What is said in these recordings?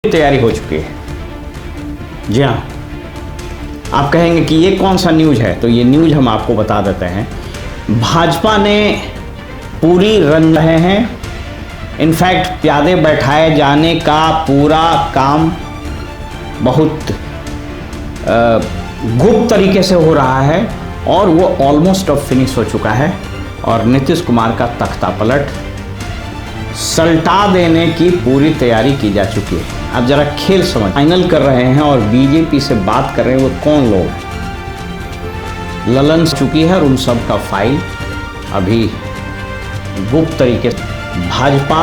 तैयारी हो चुकी है। जी हाँ, आप कहेंगे कि ये कौन सा न्यूज़ है, तो ये न्यूज़ हम आपको बता देते हैं। भाजपा ने पूरी रन रहे हैं। इनफैक्ट प्यादे बैठाए जाने का पूरा काम बहुत गुप्त तरीके से हो रहा है और वो ऑलमोस्ट अब फिनिश हो चुका है और नीतीश कुमार का तख्ता पलट सल्टा देने की पूरी तैयारी की जा चुकी है। अब जरा खेल समझ फाइनल कर रहे हैं और बीजेपी से बात कर रहे हैं वो कौन लोग हैं। ललन चुकी है और उन सब का फाइल अभी गुप्त तरीके से भाजपा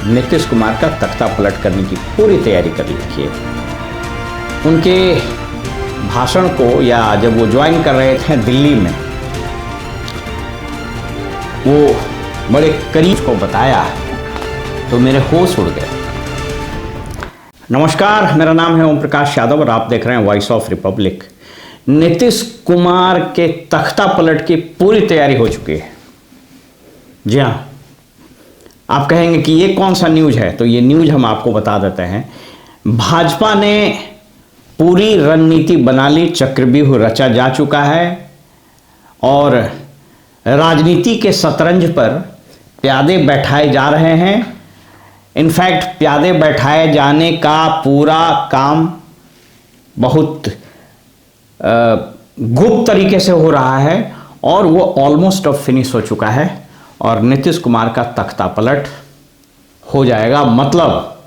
नीतीश कुमार का तख्ता पलट करने की पूरी तैयारी कर रखी है। उनके भाषण को या जब वो ज्वाइन कर रहे थे दिल्ली में, वो बड़े करीब को बताया तो मेरे होश उड़ गए। नमस्कार, मेरा नाम है ओम प्रकाश यादव और आप देख रहे हैं voice of Republic. Nitish Kumar के तख्ता पलट की पूरी तैयारी हो चुकी है। जी हाँ, आप कहेंगे कि ये कौन सा न्यूज़ है, तो ये न्यूज़ हम आपको बता देते हैं। भाजपा ने पूरी रणनीति बना ली, चक्रव्यूह रचा जा चुका है और राजनीति के शतरंज पर प्यादे बैठाए जा रहे हैं। इनफैक्ट प्यादे बैठाए जाने का पूरा काम बहुत गुप्त तरीके से हो रहा है और वो ऑलमोस्ट अब फिनिश हो चुका है और नीतीश कुमार का तख्ता पलट हो जाएगा। मतलब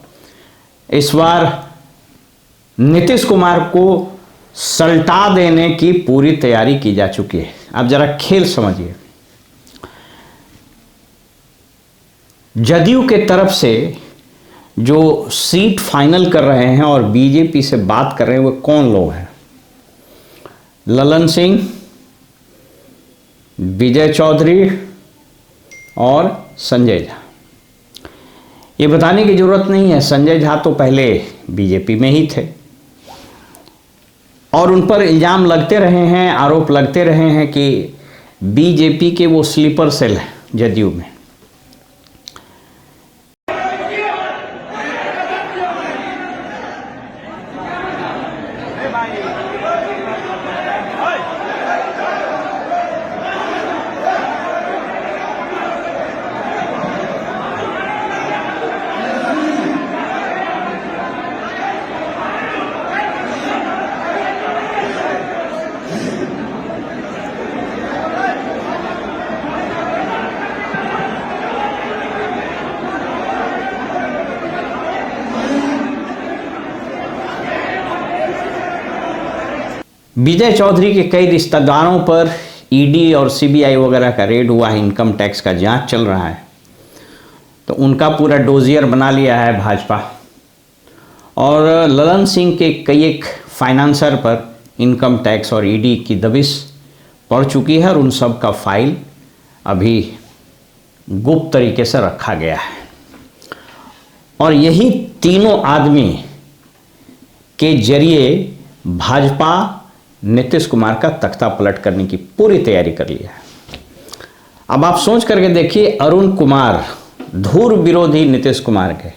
इस बार नीतीश कुमार को सल्टा देने की पूरी तैयारी की जा चुकी है। अब जरा खेल समझिए। जदयू के तरफ से जो सीट फाइनल कर रहे हैं और बीजेपी से बात कर रहे हैं वो कौन लोग हैं। ललन सिंह, विजय चौधरी और संजय झा। ये बताने की जरूरत नहीं है, संजय झा तो पहले बीजेपी में ही थे और उन पर इल्ज़ाम लगते रहे हैं, आरोप लगते रहे हैं कि बीजेपी के वो स्लीपर सेल हैं जदयू में। विजय चौधरी के कई रिश्तेदारों पर ईडी और सीबीआई वगैरह का रेड हुआ है, इनकम टैक्स का जांच चल रहा है, तो उनका पूरा डोजियर बना लिया है भाजपा। और ललन सिंह के कई एक फाइनेंसर पर इनकम टैक्स और ईडी की दबिश पड़ चुकी है और उन सब का फाइल अभी गुप्त तरीके से रखा गया है। और यही तीनों आदमी के जरिए भाजपा नीतीश कुमार का तख्ता पलट करने की पूरी तैयारी कर ली है। अब आप सोच करके देखिए, अरुण कुमार धूर विरोधी नीतीश कुमार के,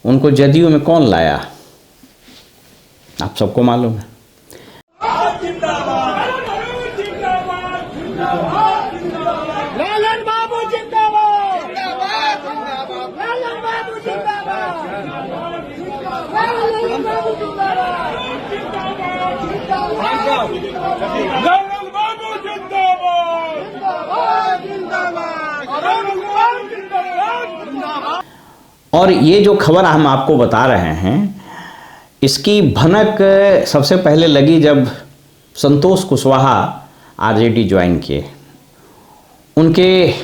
उनको जदयू में कौन लाया आप सबको मालूम है। और ये जो खबर हम आपको बता रहे हैं, इसकी भनक सबसे पहले लगी जब संतोष कुशवाहा आरजेडी ज्वाइन किए। उनके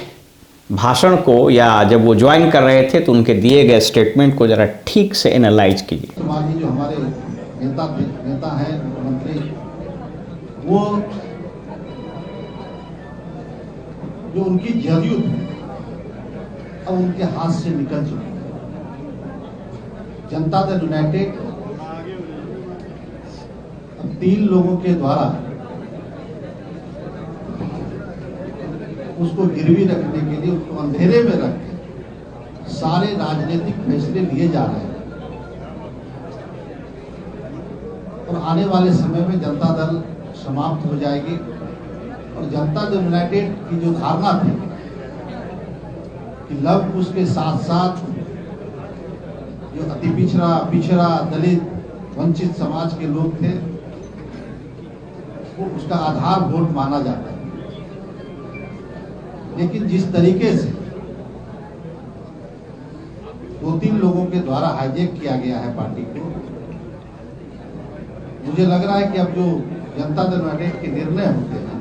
भाषण को या जब वो ज्वाइन कर रहे थे तो उनके दिए गए स्टेटमेंट को जरा ठीक से एनालाइज कीजिए। जो हमारे नेता हैं, मंत्री, वो जो उनकी जदयू थी अब उनके हाथ से निकल चुकी है। जनता दल यूनाइटेड अब 3 लोगों के द्वारा उसको गिरवी रखने के लिए, उसको अंधेरे में रख के सारे राजनीतिक फैसले लिए जा रहे हैं। और आने वाले समय में जनता दल समाप्त हो जाएगी और जनता दल यूनाइटेड की जो धारणा थी कि लव कुश के साथ साथ जो अति पिछड़ा दलित वंचित समाज के लोग थे वो उसका आधार वोट माना जाता है। लेकिन जिस तरीके से 2-3 लोगों के द्वारा हाईजैक किया गया है पार्टी को, मुझे लग रहा है कि अब जो जनता दल यूनाइटेड के निर्णय होते हैं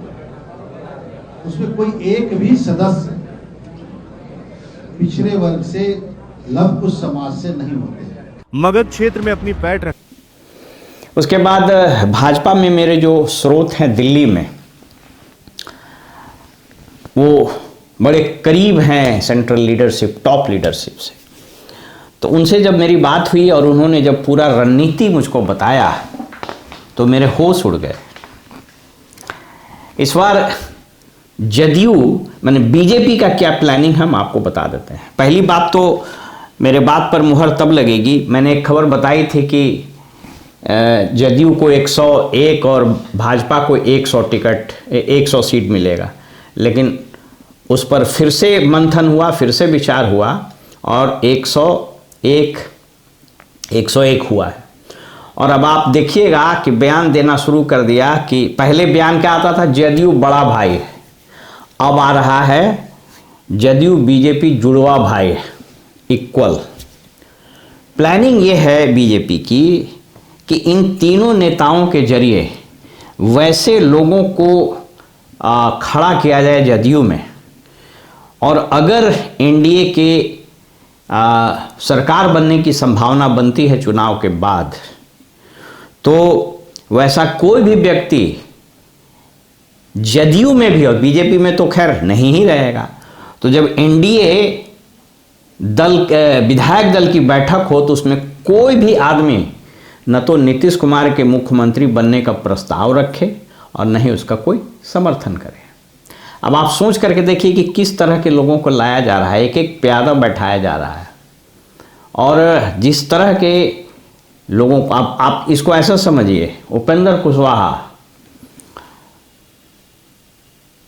उसमें कोई एक भी सदस्य पिछड़े वर्ग से लव कुश समाज से नहीं होते। मगध क्षेत्र में अपनी पैठ रख। उसके बाद भाजपा में मेरे जो स्रोत हैं दिल्ली में, वो बड़े करीब हैं सेंट्रल लीडरशिप, टॉप लीडरशिप से। तो उनसे जब मेरी बात हुई और उन्होंने जब पूरा रणनीति मुझको बताया तो मेरे होश उड़ गए। इस बार जदयू मैंने बीजेपी का क्या प्लानिंग हम आपको बता देते हैं। पहली बात तो मेरे बात पर मुहर तब लगेगी, मैंने एक खबर बताई थी कि जदयू को 101 और भाजपा को 100 टिकट 100 सीट मिलेगा, लेकिन उस पर फिर से मंथन हुआ, फिर से विचार हुआ और 101 हुआ है। और अब आप देखिएगा कि बयान देना शुरू कर दिया कि पहले बयान क्या आता था, जदयू बड़ा भाई है, अब आ रहा है जदयू बीजेपी जुड़वा भाई है, इक्वल। प्लानिंग ये है बीजेपी की कि इन तीनों नेताओं के जरिए वैसे लोगों को खड़ा किया जाए जदयू में, और अगर एनडीए के सरकार बनने की संभावना बनती है चुनाव के बाद, तो वैसा कोई भी व्यक्ति जदयू में भी, और बीजेपी में तो खैर नहीं ही रहेगा, तो जब एनडीए दल विधायक दल की बैठक हो तो उसमें कोई भी आदमी न तो नीतीश कुमार के मुख्यमंत्री बनने का प्रस्ताव रखे और न ही उसका कोई समर्थन करे। अब आप सोच करके देखिए कि किस तरह के लोगों को लाया जा रहा है, एक एक प्यादा बैठाया जा रहा है। और जिस तरह के लोगों को आप इसको ऐसा समझिए, उपेंद्र कुशवाहा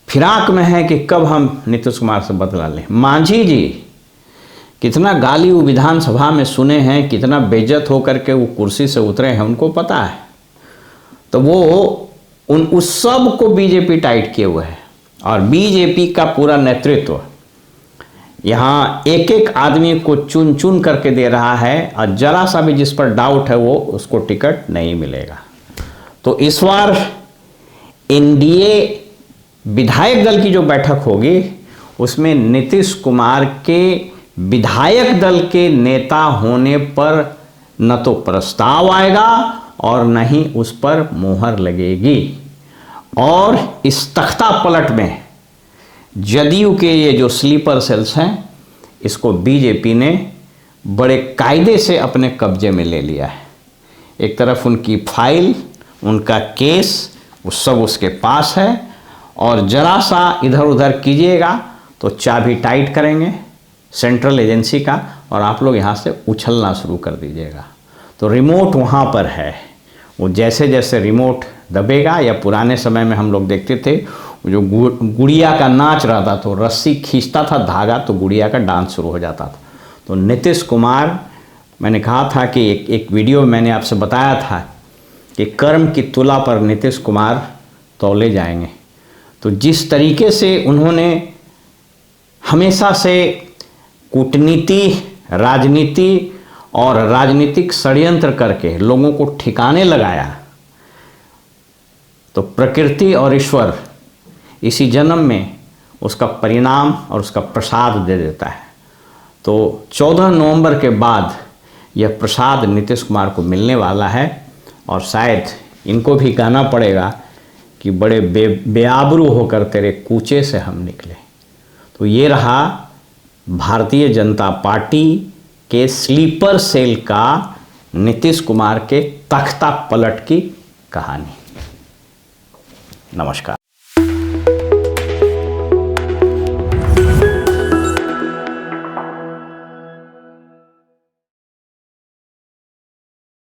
फिराक में है कि कब हम नीतीश कुमार से बदला लें। मांझी जी कितना गाली वो विधानसभा में सुने हैं, कितना बेइज्जत होकर के वो कुर्सी से उतरे हैं, उनको पता है। तो वो उस सब को बीजेपी टाइट किए हुए है और बीजेपी का पूरा नेतृत्व यहाँ एक एक आदमी को चुन चुन करके दे रहा है, और जरा सा भी जिस पर डाउट है वो उसको टिकट नहीं मिलेगा। तो इस बार एनडीए विधायक दल की जो बैठक होगी उसमें नीतीश कुमार के विधायक दल के नेता होने पर न तो प्रस्ताव आएगा और न ही उस पर मुहर लगेगी। और इस तख्ता पलट में जदयू के ये जो स्लीपर सेल्स हैं, इसको बीजेपी ने बड़े कायदे से अपने कब्जे में ले लिया है। एक तरफ उनकी फाइल, उनका केस, वो सब उसके पास है, और जरा सा इधर उधर कीजिएगा तो चाबी टाइट करेंगे सेंट्रल एजेंसी का, और आप लोग यहाँ से उछलना शुरू कर दीजिएगा। तो रिमोट वहाँ पर है, वो जैसे जैसे रिमोट दबेगा, या पुराने समय में हम लोग देखते थे जो गुड़िया का नाच रहता तो रस्सी खींचता था धागा तो गुड़िया का डांस शुरू हो जाता था। तो नीतीश कुमार, मैंने कहा था कि एक वीडियो में मैंने आपसे बताया था कि कर्म की तुला पर नीतीश कुमार तौले जाएंगे। तो जिस तरीके से उन्होंने हमेशा से कूटनीति, राजनीति और राजनीतिक षड्यंत्र करके लोगों को ठिकाने लगाया, तो प्रकृति और ईश्वर इसी जन्म में उसका परिणाम और उसका प्रसाद दे देता है। तो 14 नवंबर के बाद यह प्रसाद नीतीश कुमार को मिलने वाला है, और शायद इनको भी गाना पड़ेगा कि बड़े बेआबरू होकर तेरे कूचे से हम निकले। तो ये रहा भारतीय जनता पार्टी के स्लीपर सेल का नीतीश कुमार के तख्ता पलट की कहानी। नमस्कार।